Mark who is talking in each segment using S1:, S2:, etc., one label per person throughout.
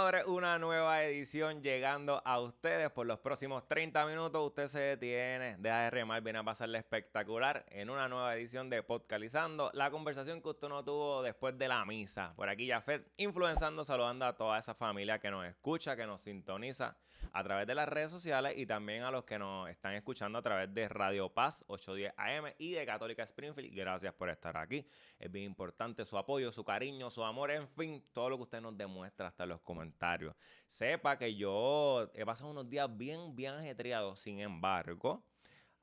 S1: señores, una nueva edición llegando a ustedes. Por los próximos 30 minutos usted se detiene, deja de remar, viene a pasarle espectacular en una nueva edición de Podcalizando, la conversación que usted no tuvo después de la misa. Por aquí Jafet, influenciando, saludando a toda esa familia que nos escucha, que nos sintoniza a través de las redes sociales y también a los que nos están escuchando a través de Radio Paz 810 AM y de Católica Springfield. Gracias por estar aquí. Es bien importante su apoyo, su cariño, su amor, en fin, todo lo que usted nos demuestra hasta en los comentarios. Sepa que yo he pasado unos días bien ajetreados, sin embargo,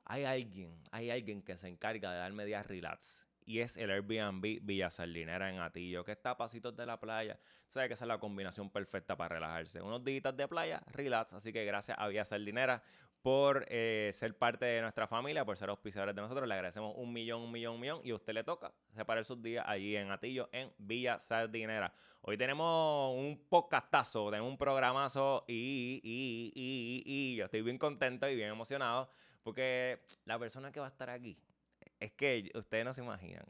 S1: hay alguien que se encarga de darme días relax. Y es el Airbnb Villa Sardinera en Atillo, que está a pasitos de la playa. Sabe que esa es la combinación perfecta para relajarse. Unos días de playa, relax. Así que gracias a Villa Sardinera por ser parte de nuestra familia, por ser auspiciadores de nosotros. Le agradecemos un millón. Y a usted le toca separar sus días allí en Atillo, en Villa Sardinera. Hoy tenemos un podcastazo, tenemos un programazo y yo estoy bien contento y bien emocionado porque la persona que va a estar aquí, es que ustedes no se imaginan,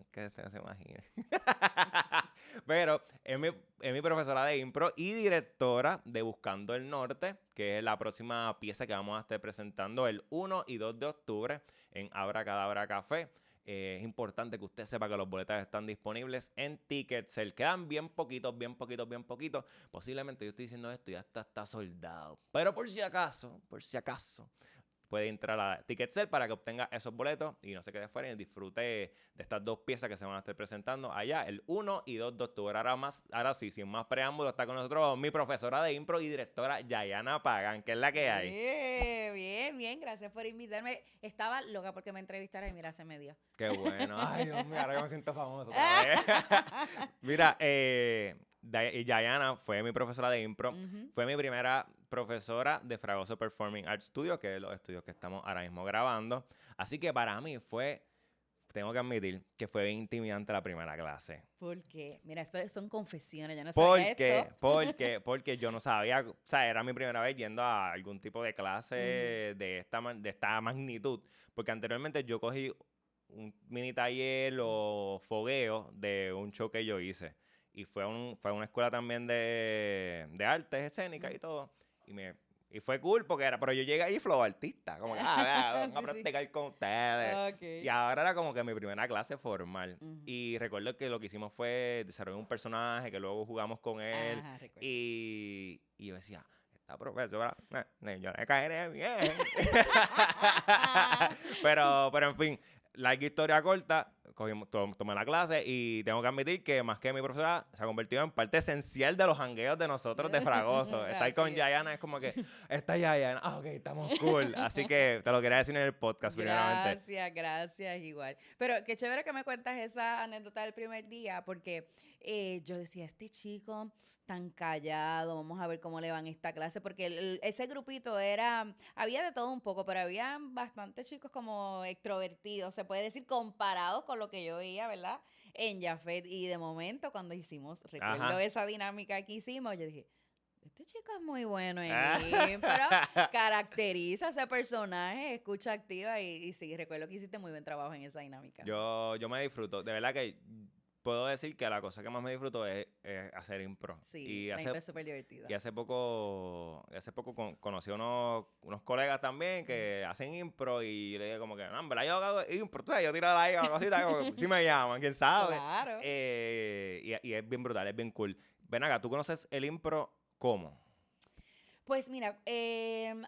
S1: Pero es mi profesora de impro y directora de Buscando el Norte, que es la próxima pieza que vamos a estar presentando el 1 y 2 de octubre en Abracadabra Café. Es importante que usted sepa que los boletos están disponibles en Ticketcell. Quedan bien poquitos. Posiblemente yo estoy diciendo esto y ya está soldado. Pero por si acaso, puede entrar a Ticketcell para que obtenga esos boletos y no se quede fuera y disfrute de estas dos piezas que se van a estar presentando allá el 1 y 2 de octubre. Ahora sí, sin más preámbulos, está con nosotros mi profesora de impro y directora Yayana Pagan, que es la que hay.
S2: Bien, gracias por invitarme. Estaba loca porque me entrevistara y mira, se me dio.
S1: Qué bueno. Ay, Dios mío, ahora yo me siento famoso otra vez. Mira, Yayana fue mi profesora de impro. Fue mi primera profesora de Fragoso Performing Arts Studio, que es los estudios que estamos ahora mismo grabando. Así que para mí tengo que admitir, que fue bien intimidante la primera clase.
S2: ¿Por qué? Mira, esto son confesiones, yo no sabía esto.
S1: Porque yo no sabía, o sea, era mi primera vez yendo a algún tipo de clase de esta magnitud. Porque anteriormente yo cogí un mini taller o fogueo de un show que yo hice. Y fue a una escuela también de artes escénicas y todo. Y fue cool pero yo llegué ahí flow artista, como que, vamos a practicar con ustedes.
S2: Okay.
S1: Y ahora era como que mi primera clase formal. Y recuerdo que lo que hicimos fue desarrollar un personaje que luego jugamos con él. Y yo decía, esta profesora, yo le caeré bien. pero en fin, larga historia corta, tomé la clase y tengo que admitir que más que mi profesora se ha convertido en parte esencial de los jangueos de nosotros de Fragoso. Estar con Yayana es como que, esta Yayana, ok, estamos cool. Así que te lo quería decir en el podcast primeramente.
S2: Gracias, igual. Pero qué chévere que me cuentas esa anécdota del primer día, porque yo decía, este chico tan callado, vamos a ver cómo le van esta clase, porque ese grupito había de todo un poco, pero había bastantes chicos como extrovertidos, se puede decir, comparados con lo que yo veía, ¿verdad? En Jafet. Y de momento, cuando recuerdo esa dinámica que hicimos, yo dije, este chico es muy bueno en impro, caracteriza a ese personaje, escucha activa y sí, recuerdo que hiciste muy buen trabajo en esa dinámica.
S1: Yo me disfruto, de verdad que puedo decir que la cosa que más me disfruto es hacer impro.
S2: Sí, la impro es súper divertida.
S1: Y hace poco conocí unos colegas también que hacen impro y le dije como que, no, en verdad yo hago impro, tú sabes, yo tiro ahí una cosita, como que, si me llaman, quién sabe.
S2: Claro.
S1: Y es bien brutal, es bien cool. Ven acá, ¿tú conoces el impro cómo?
S2: Pues mira,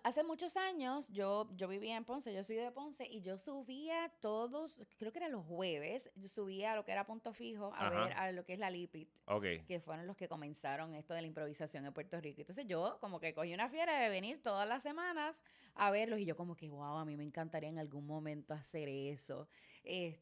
S2: hace muchos años yo vivía en Ponce, yo soy de Ponce y yo subía creo que eran los jueves, yo subía a lo que era Punto Fijo a ver a lo que es la Lipit, que fueron los que comenzaron esto de la improvisación en Puerto Rico. Entonces yo como que cogí una fiera de venir todas las semanas a verlos y yo como que, wow, a mí me encantaría en algún momento hacer eso.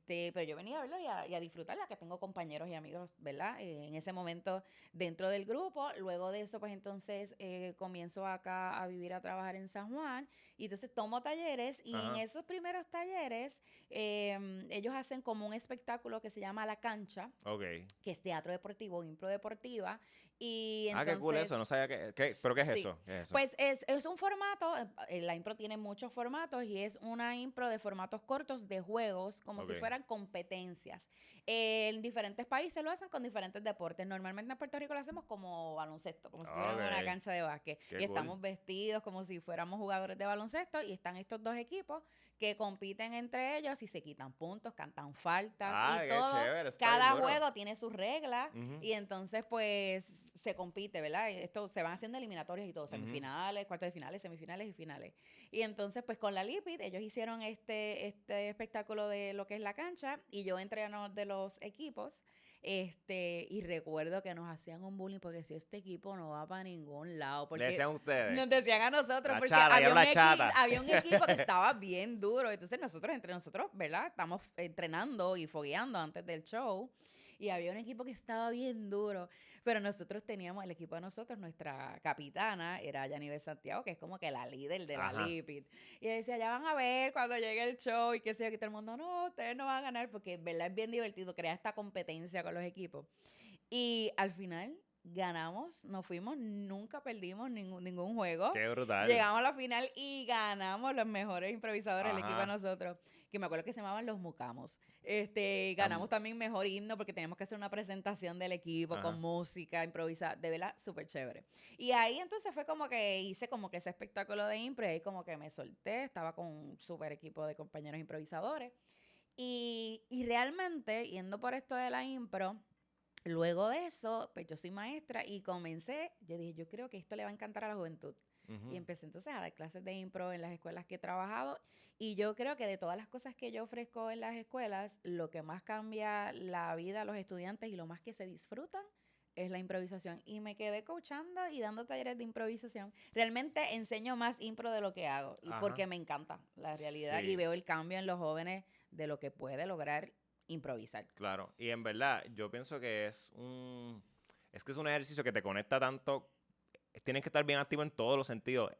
S2: Pero yo venía a verlos y a disfrutarla, que tengo compañeros y amigos, ¿verdad? En ese momento dentro del grupo. Luego de eso, pues entonces comienzo acá a vivir, a trabajar en San Juan Y entonces tomo talleres y en
S1: Ajá.
S2: esos primeros talleres ellos hacen como un espectáculo que se llama La Cancha,
S1: Ok.
S2: que es teatro deportivo, impro deportiva. Y
S1: Ah, qué cool eso.
S2: entonces,
S1: No sabía ¿pero qué es
S2: sí,
S1: eso? ¿Qué es eso?
S2: pues es un formato, la impro tiene muchos formatos y es una impro de formatos cortos de juegos, como si
S1: Ok.
S2: fueran competencias. En diferentes países lo hacen con diferentes deportes. Normalmente en Puerto Rico lo hacemos como baloncesto, como si estuviéramos en una
S1: Ok.
S2: cancha de básquet.
S1: Qué
S2: Y
S1: cool.
S2: estamos vestidos como si fuéramos jugadores de baloncesto y están estos dos equipos que compiten entre ellos y se quitan puntos, cantan faltas y
S1: Ah, qué
S2: todo.
S1: chévere. Está bien
S2: Cada
S1: duro.
S2: juego tiene sus reglas
S1: Ujú,
S2: y entonces pues se compite, ¿verdad? Esto se van haciendo eliminatorias y todo,
S1: ujú.
S2: semifinales, cuartos de finales, semifinales y finales. Y entonces pues con la Lipid ellos hicieron este espectáculo de lo que es la cancha y yo entré a uno de los equipos. Y recuerdo que nos hacían un bullying porque si este equipo no va para ningún lado,
S1: Le
S2: porque
S1: decían ustedes.
S2: nos decían a nosotros,
S1: La
S2: porque
S1: chata, ya la chata.
S2: había un equipo que estaba bien duro. Entonces entre nosotros, ¿verdad? Estamos entrenando y fogueando antes del show. Y había un equipo que estaba bien duro. Pero nosotros teníamos, el equipo de nosotros, nuestra capitana era Yanivel Santiago, que es como que la líder de la
S1: Ajá.
S2: Lipid. Y decía, ya van a ver cuando llegue el show y qué sé yo, que todo el mundo, no, ustedes no van a ganar, porque, ¿verdad? Es bien divertido crear esta competencia con los equipos. Y al final ganamos, nos fuimos, nunca perdimos ningún juego.
S1: Qué brutal.
S2: Llegamos a la final y ganamos los mejores improvisadores del equipo de
S1: Ajá.
S2: nosotros, que me acuerdo que se llamaban los Mucamos.
S1: Tam-
S2: Ganamos también mejor himno porque teníamos que hacer una presentación del equipo con
S1: Ajá.
S2: música improvisada, de verdad, súper chévere. Y ahí entonces fue como que hice como que ese espectáculo de impro y ahí como que me solté, estaba con un súper equipo de compañeros improvisadores. Y realmente, yendo por esto de la impro, luego de eso, pues yo soy maestra y comencé, yo dije, yo creo que esto le va a encantar a la juventud. Y
S1: Ujú.
S2: empecé entonces a dar clases de impro en las escuelas que he trabajado. Y yo creo que de todas las cosas que yo ofrezco en las escuelas, lo que más cambia la vida a los estudiantes y lo más que se disfrutan es la improvisación. Y me quedé coachando y dando talleres de improvisación. Realmente enseño más impro de lo que hago. Y
S1: Ajá.
S2: porque me encanta la realidad y
S1: Sí,
S2: veo el cambio en los jóvenes de lo que puede lograr improvisar.
S1: claro. Y en verdad, yo pienso que es que es un ejercicio que te conecta tanto. Tienes que estar bien activo en todos los sentidos,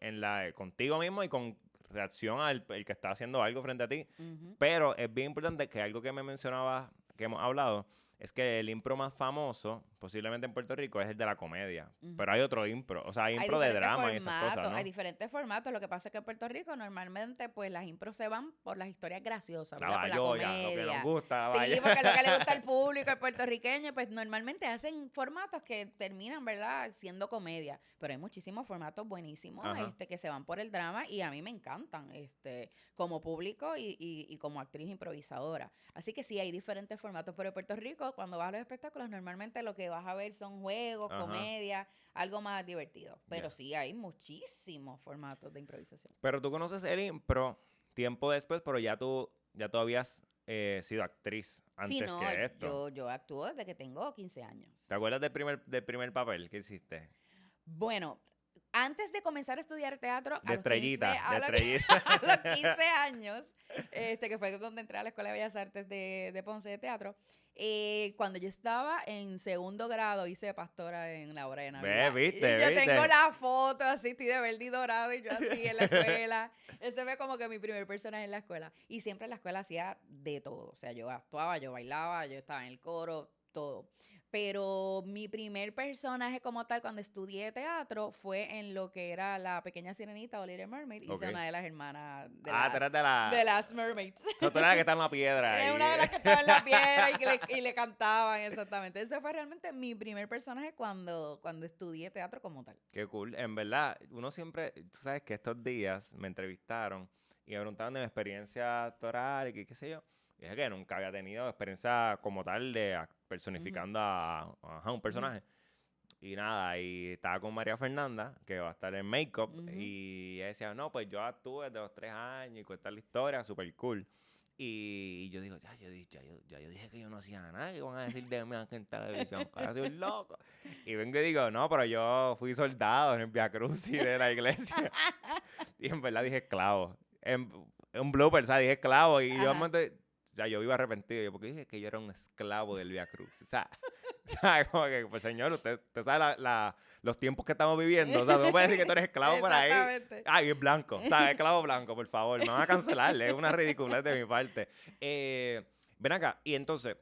S1: contigo mismo y con reacción al el que está haciendo algo frente a ti.
S2: Ujú.
S1: Pero es bien importante que algo que me mencionaba, que hemos hablado, es que el impro más famoso, posiblemente en Puerto Rico, es el de la comedia.
S2: Ujú.
S1: Pero hay otro impro, o sea, hay
S2: Hay
S1: impro de
S2: diferentes
S1: drama y esas cosas,
S2: formatos, hay
S1: ¿no?
S2: diferentes formatos. Lo que pasa es que en Puerto Rico normalmente pues las impros se van por las historias graciosas,
S1: La
S2: ¿verdad? Por la
S1: bayolla, lo que nos
S2: comedia.
S1: gusta, la
S2: Sí,
S1: bayolla.
S2: porque es lo que le gusta al público, al puertorriqueño, pues normalmente hacen formatos que terminan, ¿verdad? Siendo comedia. Pero hay muchísimos formatos buenísimos
S1: Ajá.
S2: que se van por el drama y a mí me encantan, como público y como actriz improvisadora. Así que sí, hay diferentes formatos. Pero en Puerto Rico, cuando vas a los espectáculos, normalmente lo que vas a ver son juegos,
S1: Ajá.
S2: comedia, algo más divertido. Pero
S1: Ya.
S2: sí, hay muchísimos formatos de improvisación.
S1: Pero tú conoces el impro tiempo después, pero ya tú habías sido actriz
S2: Sí,
S1: antes
S2: no,
S1: que esto.
S2: yo actúo desde que tengo 15 años.
S1: ¿Te acuerdas del primer papel que hiciste?
S2: Bueno, antes de comenzar a estudiar teatro,
S1: De estrellita, de
S2: a los,
S1: estrellita.
S2: a los 15 años, que fue donde entré a la Escuela de Bellas Artes de Ponce de Teatro, cuando yo estaba en segundo grado, hice pastora en la hora de
S1: Ve,
S2: Navidad. Y
S1: viste,
S2: yo tengo
S1: viste.
S2: la foto así, estoy de verde y dorado, y yo así en la escuela. Ese fue como que mi primer personaje en la escuela. Y siempre en la escuela hacía de todo. O sea, yo actuaba, yo bailaba, yo estaba en el coro, todo. Pero mi primer personaje como tal cuando estudié teatro fue en lo que era La Pequeña Sirenita o Little Mermaid. Hice
S1: Ok.
S2: una de las hermanas
S1: Ah, tú eres de
S2: de
S1: la...
S2: las mermaids.
S1: O sea, tú eres la que está en la piedra
S2: Es
S1: ahí.
S2: una de las que estaba en la piedra y le cantaban, exactamente. Ese fue realmente mi primer personaje cuando estudié teatro como tal.
S1: Qué cool. En verdad, uno siempre... Tú sabes que estos días me entrevistaron y me preguntaban de mi experiencia actoral y qué sé yo. Y dije que nunca había tenido experiencia como tal de
S2: Ujú,
S1: personificando a un
S2: ujú,
S1: personaje. Y nada, y estaba con María Fernanda, que va a estar en Makeup,
S2: ujú.
S1: y ella decía, no, pues yo actúo desde los 3 años y cuenta la historia, súper cool. Y yo digo, ya yo dije que yo no hacía nada, que van a decir de mí aquí en televisión, que ahora soy un loco. Y vengo y digo, no, pero yo fui soldado en el Via Crucis de la iglesia. Y en verdad dije esclavo. En un blooper, ¿sabes? Dije esclavo. Y yo,
S2: Ajá.
S1: yo vivo arrepentido. Yo, porque dije que yo era un esclavo del Via Crucis. O sea, ¿Sabes? Como que, pues señor, usted sabe los tiempos que estamos viviendo. O sea, tú no puedes decir que tú eres esclavo por ahí.
S2: Exactamente.
S1: Ay, es blanco. ¿Sabes? Esclavo blanco, por favor. Me van a cancelar. Es una ridiculez de mi parte. Ven acá. Y entonces,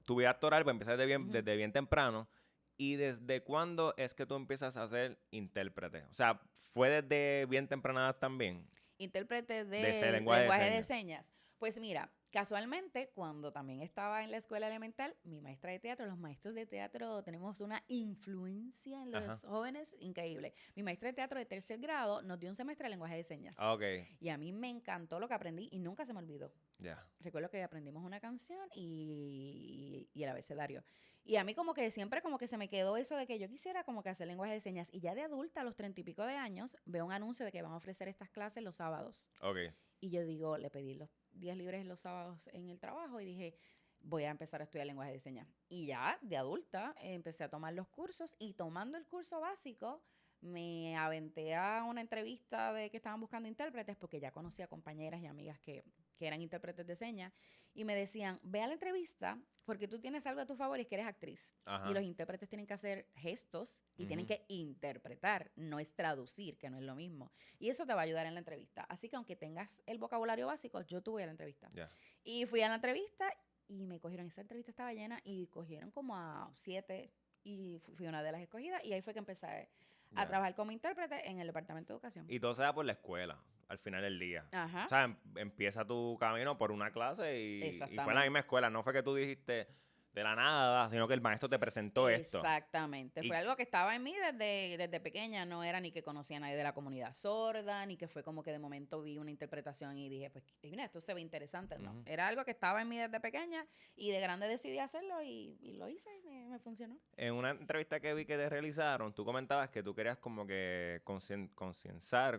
S1: tu vida actoral pues, empieza
S2: Ujú.
S1: desde bien temprano. ¿Y desde cuándo es que tú empiezas a ser intérprete? O sea, ¿fue desde bien temprana edad también?
S2: Intérprete
S1: De ese
S2: de
S1: lenguaje de
S2: lenguaje de
S1: señas.
S2: señas. Pues mira, casualmente, cuando también estaba en la escuela elemental, mi maestra de teatro, los maestros de teatro tenemos una influencia en
S1: Ajá.
S2: los jóvenes increíble. Mi maestra de teatro de tercer grado nos dio un semestre de lenguaje de señas.
S1: Ah, ok.
S2: Y a mí me encantó lo que aprendí y nunca se me olvidó.
S1: Ya.
S2: Recuerdo que aprendimos una canción y el abecedario. Y a mí como que siempre como que se me quedó eso de que yo quisiera como que hacer lenguaje de señas. Y ya de adulta, a los 30 y pico de años, veo un anuncio de que van a ofrecer estas clases los sábados.
S1: Ok.
S2: Y yo digo, le pedí los días libres los sábados en el trabajo y dije, voy a empezar a estudiar lenguaje de señas. Y ya de adulta empecé a tomar los cursos y tomando el curso básico me aventé a una entrevista de que estaban buscando intérpretes porque ya conocía compañeras y amigas que eran intérpretes de señas y me decían, ve a la entrevista porque tú tienes algo a tu favor y es que eres actriz.
S1: Ajá.
S2: Y los intérpretes tienen que hacer gestos y tienen
S1: Ujú.
S2: que interpretar, no es traducir, que no es lo mismo. Y eso te va a ayudar en la entrevista. Así que aunque tengas el vocabulario básico, yo tuve a la entrevista.
S1: Ya.
S2: Y fui a la entrevista y me cogieron. Esa entrevista estaba llena y cogieron como a 7 y fui una de las escogidas. Y ahí fue que empecé a
S1: Ya.
S2: trabajar como intérprete en el Departamento de Educación.
S1: Y todo se da por la escuela, al final del día.
S2: Ajá.
S1: O sea, empieza tu camino por una clase y fue en la
S2: Exactamente.
S1: misma escuela. No fue que tú dijiste de la nada, sino que el maestro te presentó esto.
S2: Exactamente.
S1: Y-
S2: Fue algo que estaba en mí desde pequeña. No era ni que conocía a nadie de la comunidad sorda, ni que fue como que de momento vi una interpretación y dije, pues, mira, esto se ve interesante. No,
S1: Ujú.
S2: era algo que estaba en mí desde pequeña y de grande decidí hacerlo y lo hice y me funcionó.
S1: En una entrevista que vi que te realizaron, tú comentabas que tú querías como que concientizar,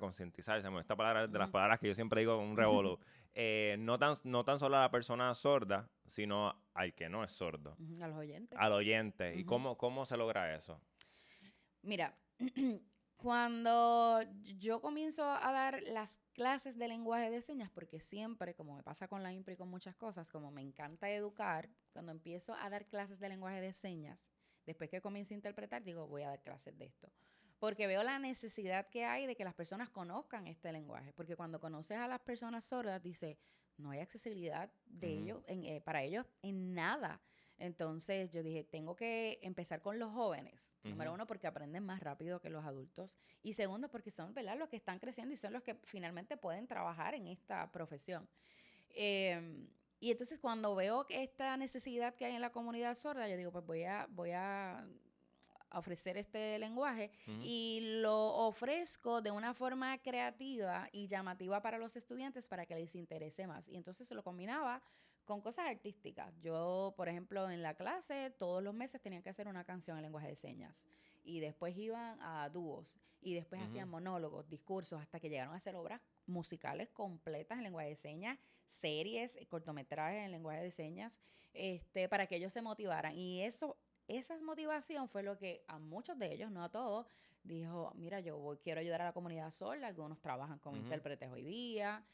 S1: se me- esta palabra es de las
S2: Ujú.
S1: palabras que yo siempre digo con un revolú. No tan solo a la persona sorda, sino al que no es sordo,
S2: Ujú, a los oyentes.
S1: al oyente. ¿Y
S2: Ujú.
S1: cómo se logra eso?
S2: Mira, cuando yo comienzo a dar las clases de lenguaje de señas, porque siempre, como me pasa con la IMPRI y con muchas cosas, como me encanta educar, cuando empiezo a dar clases de lenguaje de señas, después que comienzo a interpretar, digo, voy a dar clases de esto. Porque veo la necesidad que hay de que las personas conozcan este lenguaje. Porque cuando conoces a las personas sordas, dice, no hay accesibilidad de
S1: Ujú.
S2: ellos, para ellos en nada. Entonces yo dije, tengo que empezar con los jóvenes. Número
S1: Ujú.
S2: uno, porque aprenden más rápido que los adultos. Y segundo, porque son, ¿verdad?, los que están creciendo y son los que finalmente pueden trabajar en esta profesión. Y entonces cuando veo que esta necesidad que hay en la comunidad sorda, yo digo, pues voy a ofrecer este lenguaje
S1: Ujú.
S2: y lo ofrezco de una forma creativa y llamativa para los estudiantes para que les interese más. Y entonces se lo combinaba con cosas artísticas. Yo, por ejemplo, en la clase, todos los meses tenían que hacer una canción en lenguaje de señas. Y después iban a dúos. Y después hacían
S1: Ujú.
S2: monólogos, discursos, hasta que llegaron a hacer obras musicales completas en lenguaje de señas, series, cortometrajes en lenguaje de señas, para que ellos se motivaran. Y esa motivación fue lo que a muchos de ellos, no a todos, dijo, mira, quiero ayudar a la comunidad sorda, algunos trabajan como
S1: Ujú.
S2: intérpretes hoy día,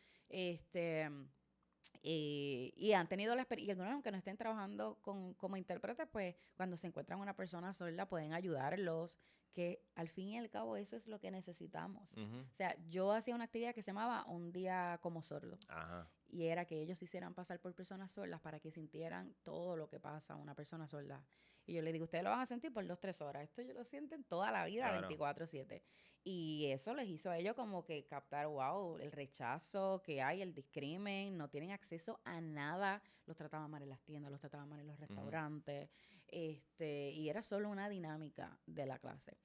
S2: y han tenido la experiencia, y algunos aunque no estén trabajando como intérpretes, pues cuando se encuentran una persona sorda pueden ayudarlos, que al fin y al cabo eso es lo que necesitamos.
S1: Ujú.
S2: O sea, yo hacía una actividad que se llamaba Un Día como Sordo.
S1: Ajá.
S2: Y era que ellos hicieran pasar por personas sordas para que sintieran todo lo que pasa a una persona sorda. Y yo le digo, ustedes lo van a sentir por 2, 3 horas. Esto ellos lo sienten toda la vida,
S1: Claro.
S2: 24/7. Y eso les hizo a ellos como que captar, wow, el rechazo que hay, el discrimen, no tienen acceso a nada. Los trataban mal en las tiendas, los trataban mal en los
S1: Ujú.
S2: restaurantes. Y era solo una dinámica de la clase.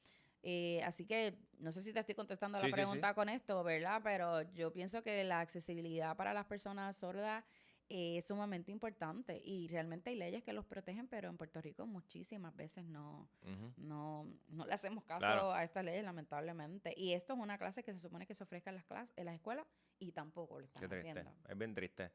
S2: Así que no sé si te estoy contestando
S1: Sí,
S2: la
S1: sí, sí.
S2: pregunta con esto, ¿verdad? Pero yo pienso que la accesibilidad para las personas sordas es sumamente importante y realmente hay leyes que los protegen, pero en Puerto Rico muchísimas veces
S1: Ujú.
S2: no le hacemos caso
S1: Claro.
S2: a estas leyes, lamentablemente. Y esto es una clase que se supone que se ofrezca en las escuelas y tampoco lo están
S1: Qué triste.
S2: haciendo.
S1: Es bien triste.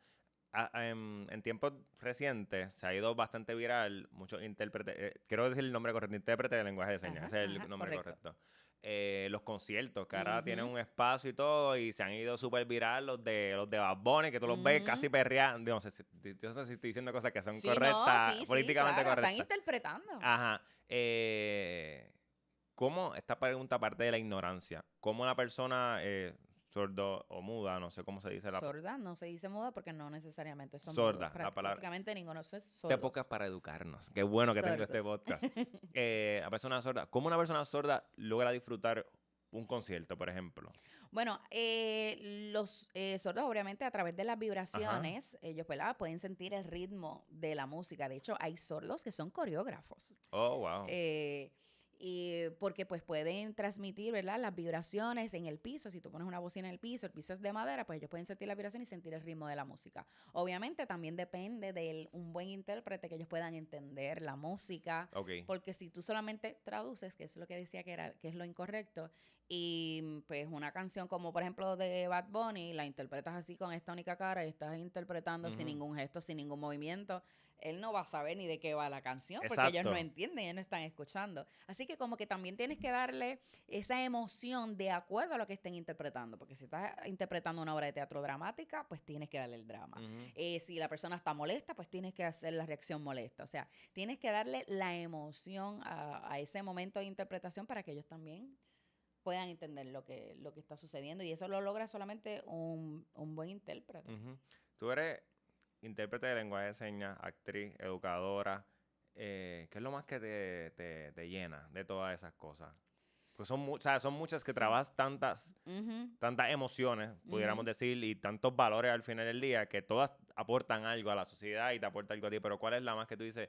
S1: En tiempos recientes se ha ido bastante viral muchos intérpretes, quiero decir el nombre correcto, intérprete de lenguaje de señas,
S2: Ajá,
S1: ese es el
S2: ajá,
S1: nombre
S2: correcto.
S1: correcto. Los conciertos, que ahora tienen
S2: Ujú,
S1: un espacio y todo, y se han ido súper viral los de Bad Bunny, que tú los ves
S2: ujú.
S1: casi perreando. No sé si estoy diciendo cosas que son
S2: Sí, no,
S1: correctas,
S2: sí, sí,
S1: políticamente
S2: claro, están
S1: correctas.
S2: interpretando.
S1: Ajá. ¿Cómo, esta pregunta parte de la ignorancia, cómo una persona sordo o muda, no sé cómo se dice
S2: Sorda no se dice muda porque no necesariamente son mudos.
S1: sorda, la palabra,
S2: Prácticamente ninguno son
S1: este podcast
S2: sordos.
S1: para educarnos. Qué bueno que tengo este
S2: Sordos.
S1: podcast. La persona sorda, ¿cómo una persona sorda logra disfrutar un concierto, por ejemplo?
S2: Bueno, los sordos obviamente a través de las
S1: Ajá.
S2: vibraciones, ellos ¿verdad? Pueden sentir el ritmo de la música. De hecho, hay sordos que son coreógrafos.
S1: Oh, wow.
S2: eh, y porque pues pueden transmitir, ¿verdad? Las vibraciones en el piso. Si tú pones una bocina en el piso es de madera, pues ellos pueden sentir la vibración y sentir el ritmo de la música. Obviamente también depende de un buen intérprete que ellos puedan entender la música,
S1: Ok.
S2: porque si tú solamente traduces, que es lo que decía que es lo incorrecto, y pues una canción como por ejemplo de Bad Bunny, la interpretas así con esta única cara y estás interpretando sin
S1: Ujú.
S2: ningún gesto, sin ningún movimiento, él no va a saber ni de qué va la canción porque ellos no
S1: Exacto.
S2: entienden, ellos no están escuchando. Así que como que también tienes que darle esa emoción de acuerdo a lo que estén interpretando, porque si estás interpretando una obra de teatro dramática, pues tienes que darle el drama.
S1: Ujú.
S2: Si la persona está molesta, pues tienes que hacer la reacción molesta. O sea, tienes que darle la emoción a ese momento de interpretación para que ellos también puedan entender lo que está sucediendo. Y eso lo logra solamente un buen intérprete.
S1: Ujú. Tú eres intérprete de lenguaje de señas, actriz, educadora. ¿Qué es lo más que te llena de todas esas cosas? Pues o sea, son muchas que
S2: Sí.
S1: trabajas
S2: Ujú,
S1: tantas emociones, pudiéramos
S2: ujú.
S1: decir, y tantos valores al final del día, que todas aportan algo a la sociedad y te aportan algo a ti. Pero ¿cuál es la más que tú dices,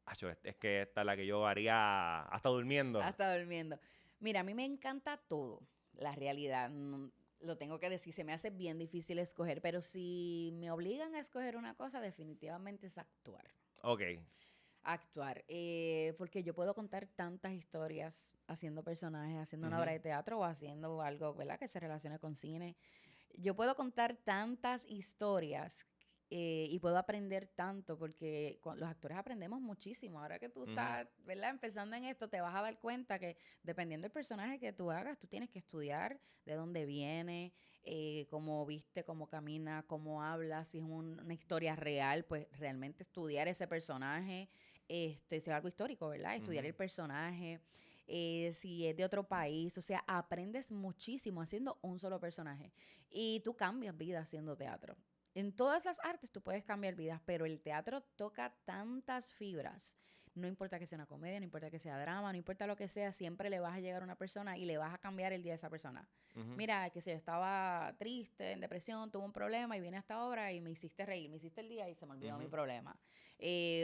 S1: "Acho, es que esta es la que yo haría hasta durmiendo"?
S2: Hasta durmiendo. Mira, a mí me encanta todo, la realidad. Lo tengo que decir, se me hace bien difícil escoger, pero si me obligan a escoger una cosa, definitivamente es actuar.
S1: Ok.
S2: Actuar, porque yo puedo contar tantas historias haciendo personajes, haciendo una obra
S1: Ujú.
S2: de teatro o haciendo algo, ¿verdad? Que se relacione con cine. Yo puedo contar tantas historias y puedo aprender tanto porque los actores aprendemos muchísimo. Ahora que tú
S1: Ujú.
S2: estás, ¿verdad? Empezando en esto, te vas a dar cuenta que dependiendo del personaje que tú hagas, tú tienes que estudiar de dónde viene, cómo viste, cómo camina, cómo habla, si es una historia real, pues realmente estudiar ese personaje, si es algo histórico, ¿verdad? Estudiar
S1: Ujú.
S2: el personaje. Si es de otro país, o sea, aprendes muchísimo haciendo un solo personaje. Y tú cambias vida haciendo teatro. En todas las artes tú puedes cambiar vidas, pero el teatro toca tantas fibras. No importa que sea una comedia, no importa que sea drama, no importa lo que sea, siempre le vas a llegar a una persona y le vas a cambiar el día de esa persona.
S1: Ujú.
S2: Mira, que si yo estaba triste, en depresión, tuve un problema y vine a esta obra y me hiciste reír, me hiciste el día y se me olvidó mi
S1: Ujú.
S2: problema.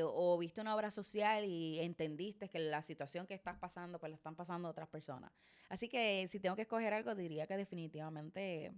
S2: O viste una obra social y entendiste que la situación que estás pasando, pues la están pasando otras personas. Así que si tengo que escoger algo, diría que definitivamente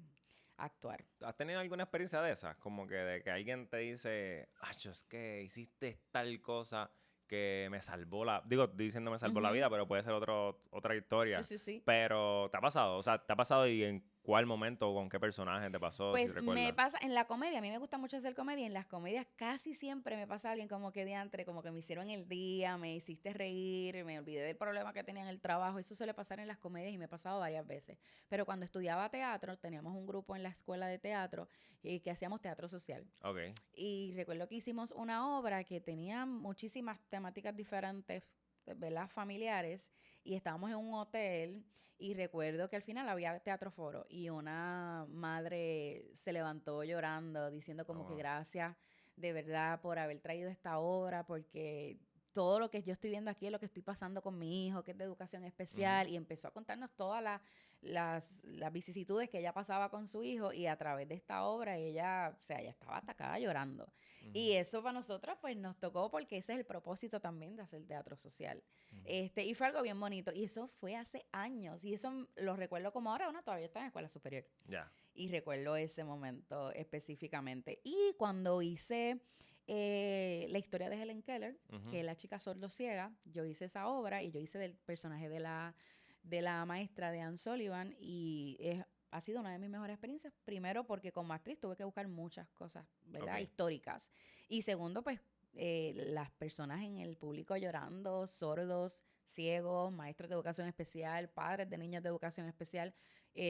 S2: actuar.
S1: ¿Has tenido alguna experiencia de esas? Como que de que alguien te dice, "Acho, es que hiciste tal cosa que me salvó la..." Digo, estoy diciendo me salvó la
S2: Ujú.
S1: vida, pero puede ser otra
S2: Sí,
S1: historia.
S2: sí, sí.
S1: Pero, ¿te ha pasado? O sea, ¿te ha pasado y en cuál momento o con qué personaje te pasó, si
S2: Pues me
S1: recuerdas?
S2: pasa en la comedia, a mí me gusta mucho hacer comedia, en las comedias casi siempre me pasa alguien como que diantre, como que me hicieron el día, me hiciste reír, me olvidé del problema que tenía en el trabajo, eso suele pasar en las comedias y me ha pasado varias veces. Pero cuando estudiaba teatro, teníamos un grupo en la escuela de teatro que hacíamos teatro social.
S1: Ok.
S2: Y recuerdo que hicimos una obra que tenía muchísimas temáticas diferentes, ¿verdad? Familiares, y estábamos en un hotel y recuerdo que al final había teatro foro y una madre se levantó llorando, diciendo
S1: Oh,
S2: como que
S1: wow.
S2: gracias de verdad por haber traído esta obra, porque todo lo que yo estoy viendo aquí es lo que estoy pasando con mi hijo, que es de educación
S1: Ujú.
S2: especial, y empezó a contarnos todas las vicisitudes que ella pasaba con su hijo y a través de esta obra ella, o sea, ella estaba atacada llorando. Y
S1: Ujú.
S2: eso para nosotros pues nos tocó porque ese es el propósito también de hacer teatro social.
S1: Ujú.
S2: Y fue algo bien bonito y eso fue hace años y eso lo recuerdo como ahora, uno todavía está en la escuela superior
S1: Ya.
S2: y recuerdo ese momento específicamente. Y cuando hice la historia de Helen Keller,
S1: Ujú.
S2: que es la chica sordo-ciega, yo hice esa obra y yo hice del personaje de la maestra de Anne Sullivan y es ha sido una de mis mejores experiencias. Primero, porque como actriz tuve que buscar muchas cosas, ¿verdad?
S1: Ok.
S2: Históricas. Y segundo, pues, las personas en el público llorando, sordos, ciegos, maestros de educación especial, padres de niños de educación especial,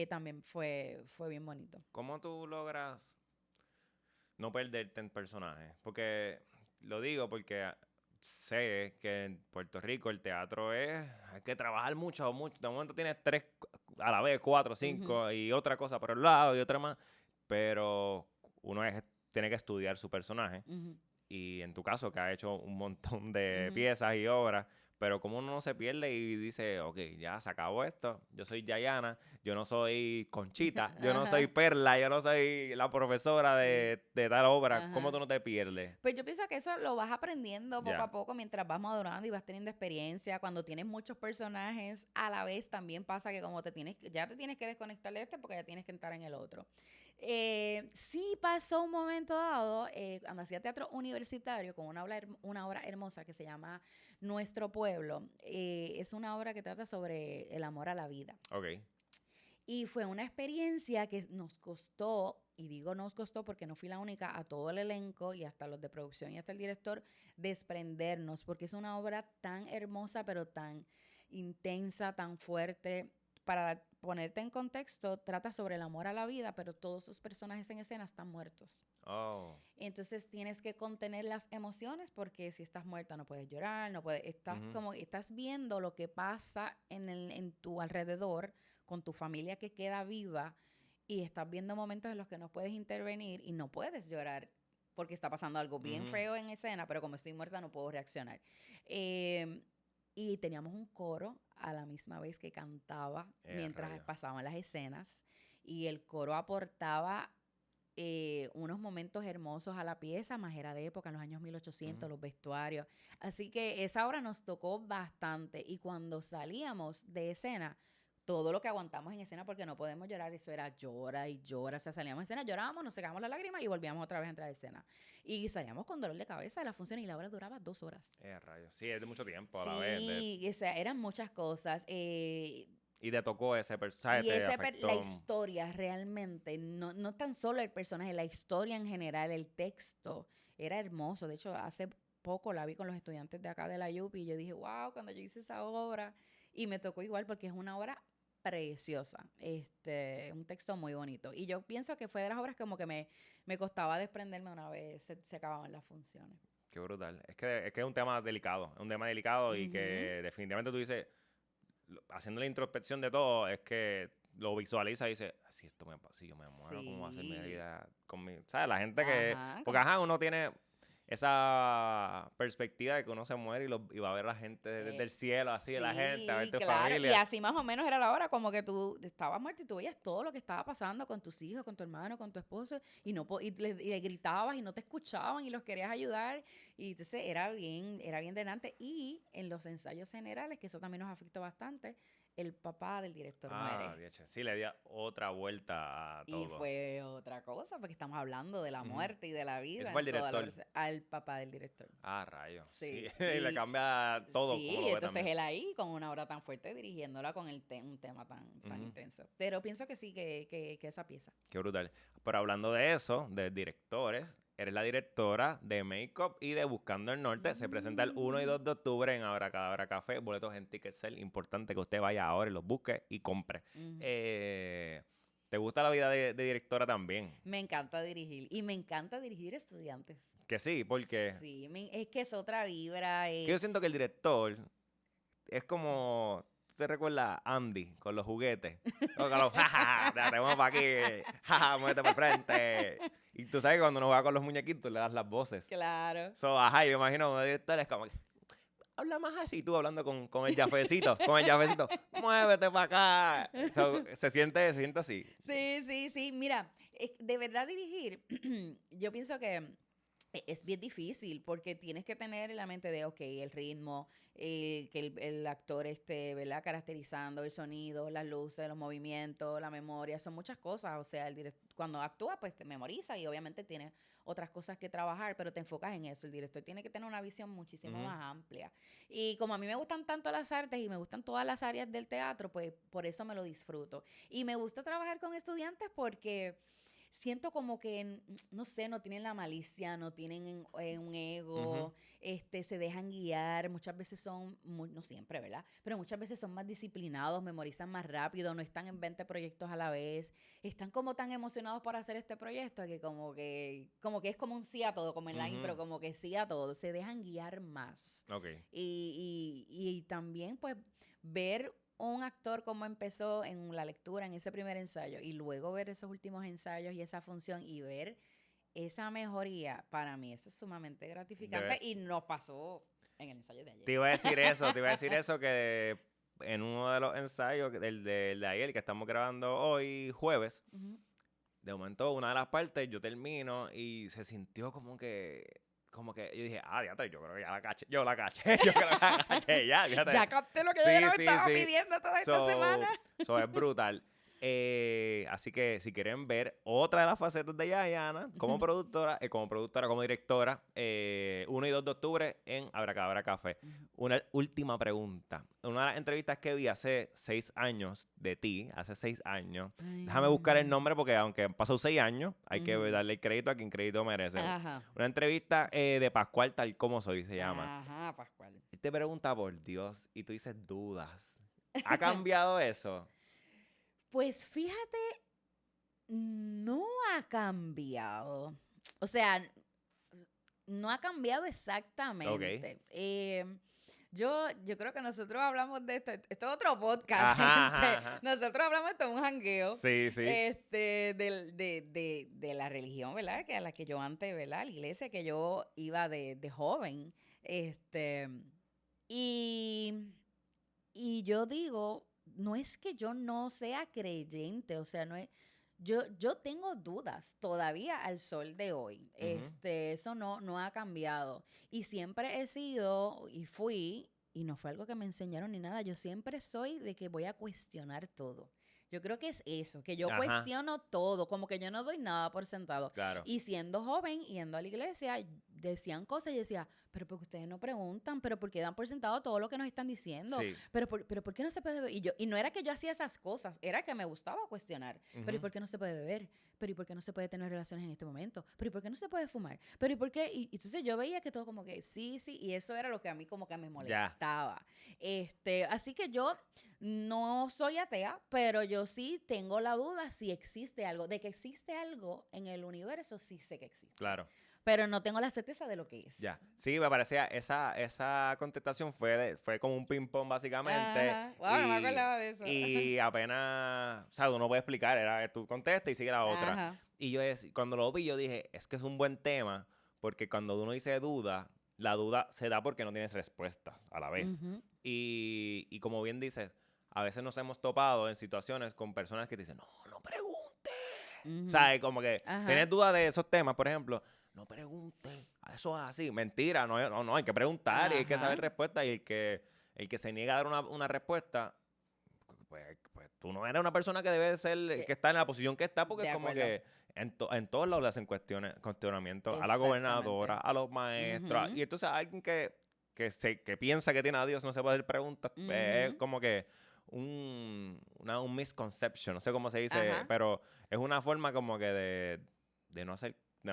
S2: también fue bien bonito.
S1: ¿Cómo tú logras no perderte en personajes? Porque lo digo porque sé que en Puerto Rico el teatro hay que trabajar mucho, mucho. De momento tienes 3 a la vez, 4,
S2: Ujú,
S1: 5 y otra cosa por el lado y otra más. Pero uno tiene que estudiar su personaje.
S2: ujú,
S1: Y en tu caso, que has hecho un montón de
S2: ujú.
S1: piezas y obras, pero como uno no se pierde y dice, ok, ya se acabó esto, yo soy Yayana, yo no soy Conchita, yo no soy
S2: Ajá,
S1: Perla, yo no soy la profesora
S2: sí,
S1: de tal obra, ¿cómo tú
S2: ajá.
S1: no te pierdes?
S2: Pues yo pienso que eso lo vas aprendiendo poco
S1: Ya,
S2: a poco mientras vas madurando y vas teniendo experiencia. Cuando tienes muchos personajes, a la vez también pasa que como ya te tienes que desconectar de este porque ya tienes que entrar en el otro. Sí pasó un momento dado, cuando hacía teatro universitario con una obra hermosa que se llama Nuestro Pueblo. Es una obra que trata sobre el amor a la vida.
S1: ok.
S2: Y fue una experiencia que nos costó, y digo nos costó porque no fui la única, a todo el elenco y hasta los de producción y hasta el director, desprendernos, porque es una obra tan hermosa, pero tan intensa, tan fuerte. Para ponerte en contexto, trata sobre el amor a la vida, pero todos sus personajes en escena están muertos.
S1: Oh,
S2: Entonces tienes que contener las emociones porque si estás muerta no puedes llorar, no puedes,
S1: ujú,
S2: estás viendo lo que pasa en tu alrededor con tu familia que queda viva y estás viendo momentos en los que no puedes intervenir y no puedes llorar porque está pasando algo bien
S1: ujú.
S2: feo en escena, pero como estoy muerta no puedo reaccionar. Eh, y teníamos un coro a la misma vez que cantaba mientras
S1: Rayo.
S2: pasaban las escenas y el coro aportaba unos momentos hermosos a la pieza, más era de época, en los años 1800,
S1: Ujú.
S2: los vestuarios. Así que esa obra nos tocó bastante y cuando salíamos de escena, todo lo que aguantamos en escena porque no podemos llorar, eso era llora y llora, o sea, salíamos de escena, llorábamos, nos secábamos las lágrimas y volvíamos otra vez a entrar a escena. Y salíamos con dolor de cabeza de la función y la obra duraba 2 horas.
S1: Rayo. Sí, es de mucho tiempo a la vez.
S2: Sí, o sea, eran muchas cosas.
S1: Y te tocó ese personaje,
S2: Y
S1: te
S2: la
S1: afectó.
S2: historia realmente, no tan solo el personaje, la historia en general, el texto, era hermoso. De hecho, hace poco la vi con los estudiantes de acá de la UPI y yo dije, wow, cuando yo hice esa obra, y me tocó igual porque es una obra preciosa, un texto muy bonito. Y yo pienso que fue de las obras como que me costaba desprenderme una vez se acababan las funciones.
S1: Qué brutal. Es que es un tema delicado y
S2: Ujú,
S1: que definitivamente tú dices, haciendo la introspección de todo, es que lo visualiza y dice, si esto me pasa, si yo me muero, ¿cómo va a ser mi
S2: sí,
S1: vida con mi... ¿Sabes? La gente que...
S2: ajá,
S1: Porque, ajá, uno tiene esa perspectiva de que uno se muere y va a ver a la gente desde el cielo, así, de la gente, a ver
S2: sí,
S1: tu
S2: claro. Y
S1: familia.
S2: así más o menos era la hora, como que tú estabas muerto y tú veías todo lo que estaba pasando con tus hijos, con tu hermano, con tu esposo, y y le gritabas y no te escuchaban y los querías ayudar. Y entonces era bien drenante. Y en los ensayos generales, que eso también nos afectó bastante, el papá del director
S1: Ah,
S2: muere.
S1: dieche, sí, le di otra vuelta a
S2: Y
S1: todo.
S2: fue otra cosa, porque estamos hablando de la
S1: Ujú.
S2: muerte y de la
S1: Ese
S2: vida
S1: fue el
S2: en toda
S1: director.
S2: al papá del director.
S1: Ah, rayos. Sí,
S2: Sí,
S1: y le cambia todo como
S2: sí,
S1: lo ve
S2: entonces
S1: también.
S2: él ahí con una obra tan fuerte dirigiéndola con un tema tan
S1: Ujú.
S2: intenso. Pero pienso que sí, que esa pieza.
S1: Qué brutal. Pero hablando de eso, de directores, eres la directora de Makeup y de Buscando el Norte. Se presenta el 1 y
S2: Mm,
S1: 2 de octubre en Abracadabra Café. Boletos en Ticketcell. Importante que usted vaya ahora y los busque y compre.
S2: ujú.
S1: Eh, ¿Te gusta la vida de directora también?
S2: Me encanta dirigir y me encanta dirigir estudiantes.
S1: Que sí, porque
S2: Sí, es que es otra vibra.
S1: que yo siento que el director es como... ¿Te recuerdas a Andy con los juguetes? O con los, jaja, te vamos para aquí, jaja, muévete para frente. Y tú sabes que cuando uno juega con los muñequitos le das las voces.
S2: Claro.
S1: So, ajá, yo imagino un director es como que, habla más así, tú hablando con el jafecito, muévete para acá. So, se siente así.
S2: Sí, sí, sí. Mira, de verdad dirigir, yo pienso que es bien difícil porque tienes que tener en la mente de, ok, el ritmo, que el actor esté, ¿verdad? Caracterizando el sonido, las luces, los movimientos, la memoria, son muchas cosas. O sea, cuando actúa, pues te memoriza y obviamente tiene otras cosas que trabajar, pero te enfocas en eso. El director tiene que tener una visión muchísimo
S1: Ujú.
S2: más amplia. Y como a mí me gustan tanto las artes y me gustan todas las áreas del teatro, pues por eso me lo disfruto. Y me gusta trabajar con estudiantes porque siento como que, no sé, no tienen la malicia, no tienen un
S1: Ujú.
S2: ego, se dejan guiar, muchas veces son, no siempre, ¿verdad? Pero muchas veces son más disciplinados, memorizan más rápido, no están en 20 proyectos a la vez, están como tan emocionados por hacer este proyecto que como que es como un sí a todo, como en la
S1: Ujú.
S2: impro, como que sí a todo, se dejan guiar más.
S1: Ok.
S2: Y también, pues, ver un actor cómo empezó en la lectura, en ese primer ensayo, y luego ver esos últimos ensayos y esa función y ver esa mejoría, para mí eso es sumamente gratificante y
S1: Debes.
S2: nos pasó en el ensayo de ayer.
S1: Te iba a decir eso, te iba a decir eso que en uno de los ensayos, del de ayer, que estamos grabando hoy, jueves,
S2: Ujú.
S1: de momento una de las partes yo termino y se sintió como que yo dije, diatre, yo creo que ya la caché, yo la caché, yo creo que la caché ya, fíjate.
S2: Ya capté lo que yo
S1: Sí,
S2: no
S1: sí,
S2: estaba
S1: sí.
S2: pidiendo toda esta semana.
S1: So es brutal. Así que si quieren ver otra de las facetas de Yayana como productora, como directora, 1 y 2 de octubre en Abracadabra Café. Una última pregunta. Una de las entrevistas que vi hace 6 años de ti, hace 6 años, déjame buscar el nombre porque aunque han pasado 6 años, hay que
S2: Ujú.
S1: darle el crédito a quien crédito merece.
S2: Ajá.
S1: Una entrevista de Pascual Tal Como Soy se llama.
S2: Ajá, Pascual.
S1: Él te pregunta por Dios y tú dices dudas. ¿Ha cambiado eso?
S2: Pues fíjate, no ha cambiado. O sea, no ha cambiado
S1: Ok.
S2: exactamente. Yo creo que nosotros hablamos de esto. Esto es otro podcast,
S1: Ajá, ajá,
S2: gente.
S1: ajá.
S2: Nosotros hablamos de un jangueo.
S1: Sí, sí.
S2: De la religión, ¿verdad? Que a la que yo antes, ¿verdad? La iglesia que yo iba de joven. Y, y yo digo, no es que yo no sea creyente, o sea, no es, yo tengo dudas todavía al sol de hoy.
S1: Ujú.
S2: Eso no ha cambiado. Y siempre he sido y fui, y no fue algo que me enseñaron ni nada, yo siempre soy de que voy a cuestionar todo. Yo creo que es eso, que yo
S1: Ajá,
S2: cuestiono todo, como que yo no doy nada por sentado.
S1: claro.
S2: Y siendo joven, yendo a la iglesia, decían cosas y yo decía, pero porque ustedes no preguntan, pero porque dan por sentado todo lo que nos están diciendo,
S1: Sí.
S2: pero ¿por qué no se puede beber? Y no era que yo hacía esas cosas, era que me gustaba cuestionar. Pero ¿y
S1: Ujú.
S2: por qué no se puede beber? Pero ¿y por qué no se puede tener relaciones en este momento? Pero ¿y por qué no se puede fumar? Pero ¿y por qué? Y entonces yo veía que todo como que sí, sí, y eso era lo que a mí como que me
S1: Ya,
S2: molestaba. Así que yo no soy atea, pero yo sí tengo la duda si existe algo. De que existe algo en el universo, sí sé que existe.
S1: claro.
S2: Pero no tengo la certeza de lo que es.
S1: Ya. Sí, me parecía, esa contestación fue como un ping-pong básicamente.
S2: Ajá. Wow, no me acordaba de eso.
S1: Y apenas, o sea, uno puede explicar, era tú contestas y sigue la otra.
S2: Ajá.
S1: Y cuando lo vi, yo dije, es que es un buen tema, porque cuando uno dice duda, la duda se da porque no tienes respuestas a la vez.
S2: Ujú,
S1: Y como bien dices, a veces nos hemos topado en situaciones con personas que te dicen, no preguntes.
S2: ujú.
S1: ¿Sabes? Como que
S2: Ajá.
S1: tienes dudas de esos temas, por ejemplo, no pregunten, eso es así, mentira, no, hay que preguntar y hay que saber
S2: Ajá.
S1: respuestas y el que se niega a dar una respuesta, pues tú no eres una persona que debe ser, que está en la posición que está, porque
S2: De
S1: es como
S2: acuerdo.
S1: que en todos lados le hacen cuestionamientos a la
S2: Exactamente.
S1: gobernadora, a los maestros,
S2: Ujú,
S1: y entonces alguien que piensa que tiene a Dios no se puede hacer preguntas, es
S2: ujú.
S1: como que un misconception, no sé cómo se dice,
S2: Ajá.
S1: pero es una forma como que de no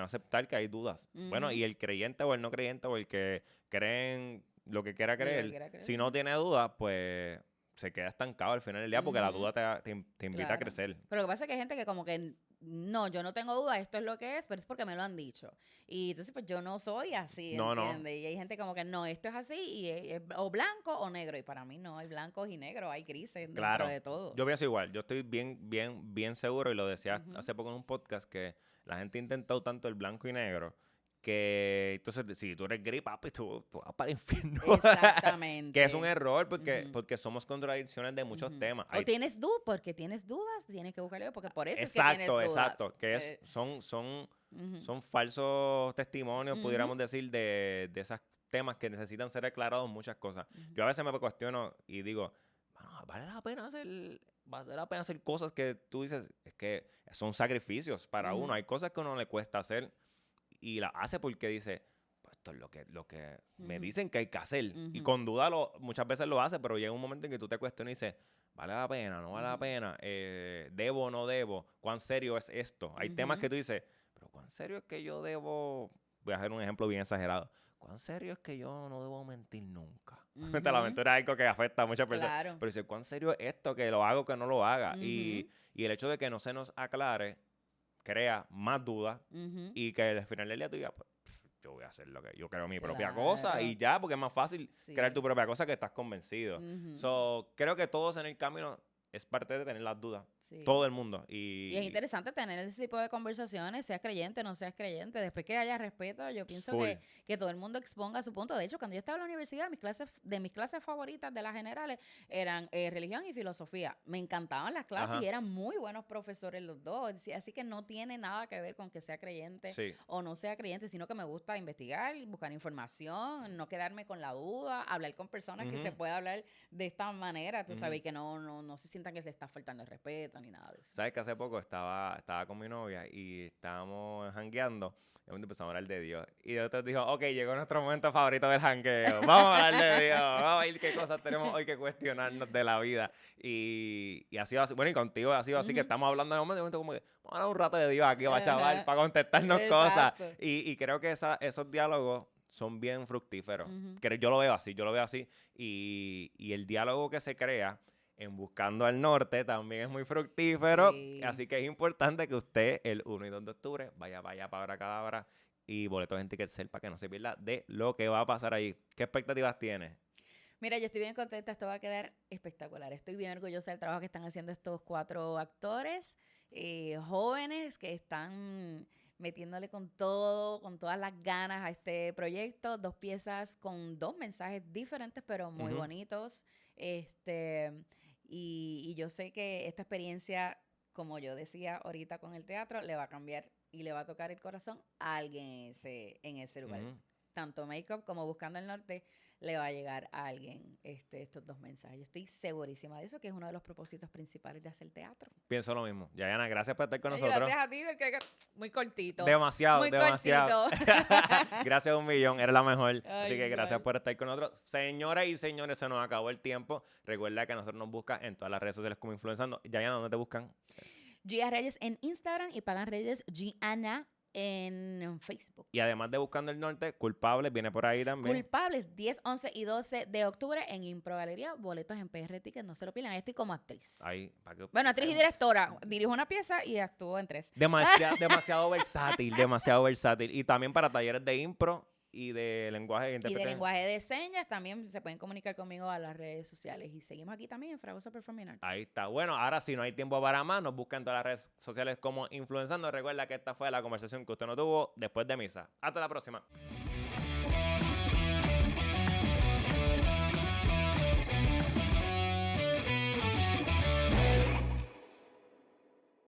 S1: aceptar que hay dudas. Bueno, y
S2: Ujú.
S1: el creyente o el no creyente o el que creen lo que quiera
S2: Lo que
S1: creer,
S2: quiera creer.
S1: si no tiene dudas, pues se queda estancado al final del día porque la
S2: Ujú,
S1: duda te invita a
S2: claro.
S1: crecer.
S2: Pero lo que pasa es que hay gente que como que no, yo no tengo duda, esto es lo que es, pero es porque me lo han dicho. Y entonces pues yo no soy así,
S1: No, no,
S2: ¿entiendes? Y hay gente como que no, esto es así y es o blanco o negro. Y para mí no, hay blancos y negros, hay grises dentro
S1: claro.
S2: de todo.
S1: Yo pienso igual. Yo estoy bien, bien, bien seguro y lo decía
S2: Ujú.
S1: hace poco en un podcast que la gente ha intentado tanto el blanco y negro que entonces si tú eres gris, papi, tú vas para el infierno. Que es un
S2: Exactamente.
S1: error porque,
S2: Ujú.
S1: porque somos contradicciones de muchos
S2: Ujú.
S1: temas.
S2: O tienes dudas, porque tienes dudas, tienes que buscarlo, porque por eso es que tienes
S1: Exacto,
S2: dudas.
S1: exacto. Que son son falsos testimonios, pudiéramos decir, de esos temas que necesitan ser aclarados muchas cosas. Yo a veces me cuestiono y digo, bueno, vale la pena hacer cosas que tú dices, es que son sacrificios para uno. Hay cosas que a uno le cuesta hacer y las hace porque dice, pues esto es lo que me dicen que hay que hacer. Y con duda muchas veces lo hace, pero llega un momento en que tú te cuestionas y dices, ¿vale la pena? ¿No vale la pena? ¿Debo o no debo? ¿Cuán serio es esto? Hay temas que tú dices, pero ¿cuán serio es que yo debo? Voy a hacer un ejemplo bien exagerado. ¿Cuán serio es que yo no debo mentir nunca? La mentira es algo que afecta a muchas personas.
S2: Claro.
S1: Pero dice, ¿cuán serio es esto? Que lo hago, que no lo haga. Y el hecho de que no se nos aclare crea más dudas y que al final del día tú digas, pues, yo voy a hacer lo que yo creo mi propia cosa y ya, porque es más fácil crear tu propia cosa que estás convencido. So, creo que todos en el camino es parte de tener las dudas. Sí. Todo el mundo. Y
S2: es interesante tener ese tipo de conversaciones, seas creyente, no seas creyente. Después que haya respeto, yo pienso que todo el mundo exponga su punto. De hecho, cuando yo estaba en la universidad, mis clases favoritas de las generales eran religión y filosofía. Me encantaban las clases y eran muy buenos profesores los dos. Así que no tiene nada que ver con que sea creyente o no sea creyente, sino que me gusta investigar, buscar información, no quedarme con la duda, hablar con personas que se pueda hablar de esta manera, tú sabes, y que no se sientan que se está faltando el respeto ni nada de eso.
S1: ¿Sabes que hace poco estaba con mi novia y estábamos jangueando y empezamos a hablar de Dios? Y después dijo, ok, llegó nuestro momento favorito del jangueo. Vamos a hablar de Dios. Vamos a ver qué cosas tenemos hoy que cuestionarnos de la vida. Y ha sido así. Bueno, y contigo ha sido así que estamos hablando de momento como que vamos a hablar un rato de Dios aquí, chaval, para contestarnos cosas. Y creo que esos diálogos son bien fructíferos. Yo lo veo así. Y el diálogo que se crea en Buscando al Norte también es muy fructífero. Así que es importante que usted el 1 y 2 de octubre vaya para Abracadabra y boletos en Ticketcell para que no se pierda de lo que va a pasar ahí. ¿Qué expectativas tienes?
S2: Mira, yo estoy bien contenta. Esto va a quedar espectacular. Estoy bien orgullosa del trabajo que están haciendo estos 4 actores jóvenes que están metiéndole con todo, con todas las ganas a este proyecto. 2 piezas con 2 mensajes diferentes, pero muy bonitos. Y yo sé que esta experiencia, como yo decía ahorita con el teatro, le va a cambiar y le va a tocar el corazón a alguien en ese lugar. Tanto Makeup como Buscando el Norte le va a llegar a alguien estos 2 mensajes. Yo estoy segurísima de eso, que es uno de los propósitos principales de hacer teatro.
S1: Pienso lo mismo. Yayana, gracias por estar con nosotros.
S2: Gracias a ti, porque muy cortito.
S1: Demasiado.
S2: Cortito.
S1: Gracias 1,000,000, eres la mejor. Así que gracias por estar con nosotros. Señoras y señores, se nos acabó el tiempo. Recuerda que a nosotros nos buscan en todas las redes sociales como Influenzando. Yayana, ¿dónde te buscan?
S2: Gia Reyes en Instagram y Pagan Reyes Gianna en Facebook.
S1: Y además de Buscando el Norte, Culpables viene por ahí también.
S2: Culpables, 10, 11 y 12 de octubre en Impro Galería. Boletos en PR Ticket, no se lo pierdan. Ahí estoy como actriz. Bueno, actriz y directora. Dirijo una pieza y actúo en 3.
S1: Demasiado versátil, demasiado versátil. Y también para talleres de impro y de lenguaje de interpretación.
S2: Y de lenguaje de señas también se pueden comunicar conmigo a las redes sociales. Y seguimos aquí también en Fragoso Performing Arts.
S1: Ahí está. Bueno, ahora sí no hay tiempo para más. Nos buscan en todas las redes sociales como Influenzando. Recuerda que esta fue la conversación que usted no tuvo después de misa. Hasta la próxima.